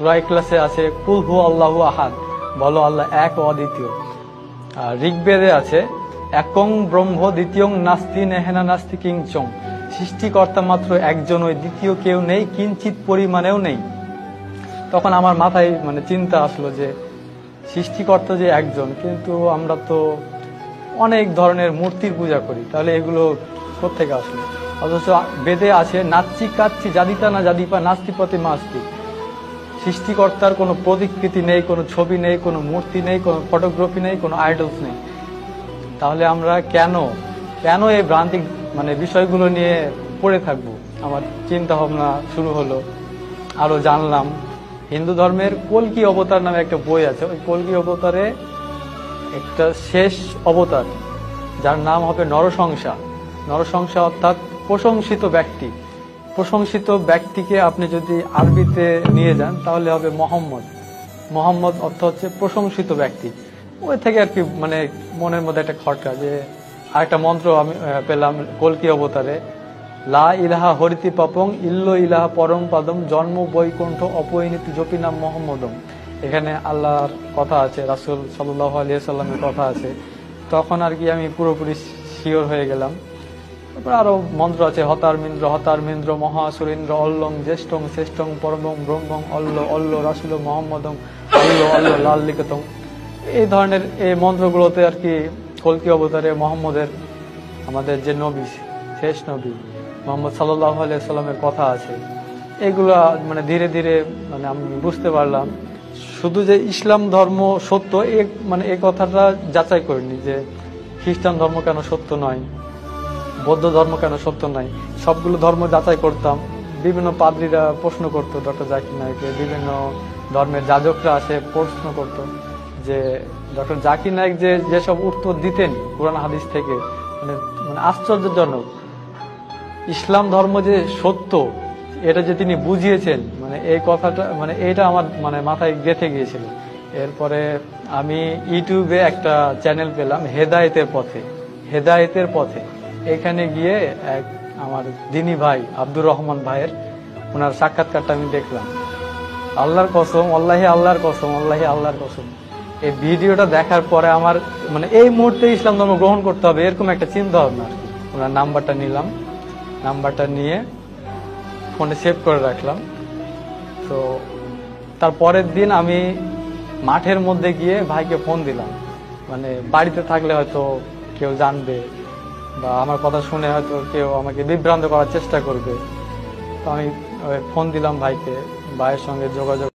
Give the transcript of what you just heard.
সূরা ইখলাসে আছে কুল হু আল্লাহু আহাদ, বলো আল্লাহ এক ও অদ্বিতীয়। আর ঋগ্বেদে আছে একং ব্রহ্ম দ্বিতীয়ং নাস্তি নেহেনা নাস্তি কিংচং, সৃষ্টিকর্তা মাত্র একজন, ওই দ্বিতীয় কেউ নেই, কিঞ্চিত পরিমাণেও নেই। তখন আমার মাথায় চিন্তা আসলো যে সৃষ্টিকর্তা যে একজন, কিন্তু আমরা তো অনেক ধরনের মূর্তির পূজা করি, তাহলে এগুলো কোত্থেকে আসলো? অথচ বেদে আছে নাচ্চি কাচ্চি জাদিতা না জাদিপা নাস্তিপতি মাস্তি, সৃষ্টিকর্তার কোনো প্রতিকৃতি নেই, কোনো ছবি নেই, কোনো মূর্তি নেই, কোনো ফটোগ্রাফি নেই, কোনো আইডলস নেই। তাহলে আমরা কেন এই ভ্রান্তিক বিষয়গুলো নিয়ে পড়ে থাকবো? আমার চিন্তা ভাবনা শুরু হলো, আরো জানলাম। হিন্দু ধর্মের কল্কি অবতার নামে একটা বই আছে, ওই কল্কি অবতারে একটা শেষ অবতার যার নাম হবে নরসংসা। নরসংসা অর্থাৎ প্রশংসিত ব্যক্তি। প্রশংসিত ব্যক্তিকে আপনি যদি আরবিতে নিয়ে যান তাহলে হবে মোহাম্মদ। মোহাম্মদ অর্থ হচ্ছে প্রশংসিত ব্যক্তি। ওই থেকে আর কি মনের মধ্যে একটা খটকা, যে আরেকটা মন্ত্র আমি পেলাম কল্কি অবতারে, লা ইলাহা হরিতি পাপং ইল্লো ইলাহা পরম পাদম জন্ম বৈকুণ্ঠ অপরিণীতি জপি নাম মোহাম্মদম। এখানে আল্লাহর কথা আছে, রাসূল সাল্লাল্লাহু আলাইহি সাল্লামের কথা আছে। তখন আর কি আমি পুরোপুরি শিওর হয়ে গেলাম। তারপর আরো মন্ত্র আছে হতার মিন্দ্র মহাসুরেন্দ্র অল্লং জ্যেষ্ঠং শ্রেষ্ঠং পরমং ব্রহ্মং অল্ল রাসূল মোহাম্মদং অল্ল লাল লিখিতং। এই ধরনের এই মন্ত্রগুলোতে আর কি কল্কি অবতারে মোহাম্মদের, আমাদের যে নবী, শেষ নবী মুহাম্মদ সাল্লাল্লাহু আলাইহি সাল্লামের কথা আছে। এগুলা ধীরে ধীরে আমি বুঝতে পারলাম শুধু যে ইসলাম ধর্ম সত্য এই কথাটা যাচাই করিনি, যে খ্রিস্টান ধর্ম কেন সত্য নয়, বৌদ্ধ ধর্ম কেন সত্য নয়। সবগুলো ধর্ম যাচাই করতাম। বিভিন্ন পাদ্রীরা প্রশ্ন করতো ডক্টর জাকির নায়েককে, বিভিন্ন ধর্মের যাজকরা আসে প্রশ্ন করতো যে ডক্টর জাকির নায়েক যেসব উত্তর দিতেন কুরআন হাদিস থেকে, আশ্চর্যজনক। ইসলাম ধর্ম যে সত্য এটা যে তিনি বুঝিয়েছেন, এই কথাটা এইটা আমার মাথায় গেঁথে গিয়েছিল। এরপরে আমি ইউটিউবে একটা চ্যানেল পেলাম হেদায়েতের পথে। এখানে গিয়ে এক আমার দিনী ভাই আব্দুর রহমান ভাইয়ের ওনার সাক্ষাৎকারটা আমি দেখলাম। আল্লাহর কসম, আল্লাহর কসম, এই ভিডিওটা দেখার পরে আমার এই মুহূর্তে ইসলাম ধর্ম গ্রহণ করতে হবে এরকম একটা চিন্তা ভাবনা। ওনার নাম্বারটা নিলাম, নাম্বারটা নিয়ে ফোনে সেভ করে রাখলাম। তো তার পরের দিন আমি মাঠের মধ্যে গিয়ে ভাইকে ফোন দিলাম। বাড়িতে থাকলে হয়তো কেউ জানবে বা আমার কথা শুনে হয়তো কেউ আমাকে বিভ্রান্ত করার চেষ্টা করবে। তো আমি ফোন দিলাম ভাইকে, ভাইয়ের সঙ্গে যোগাযোগ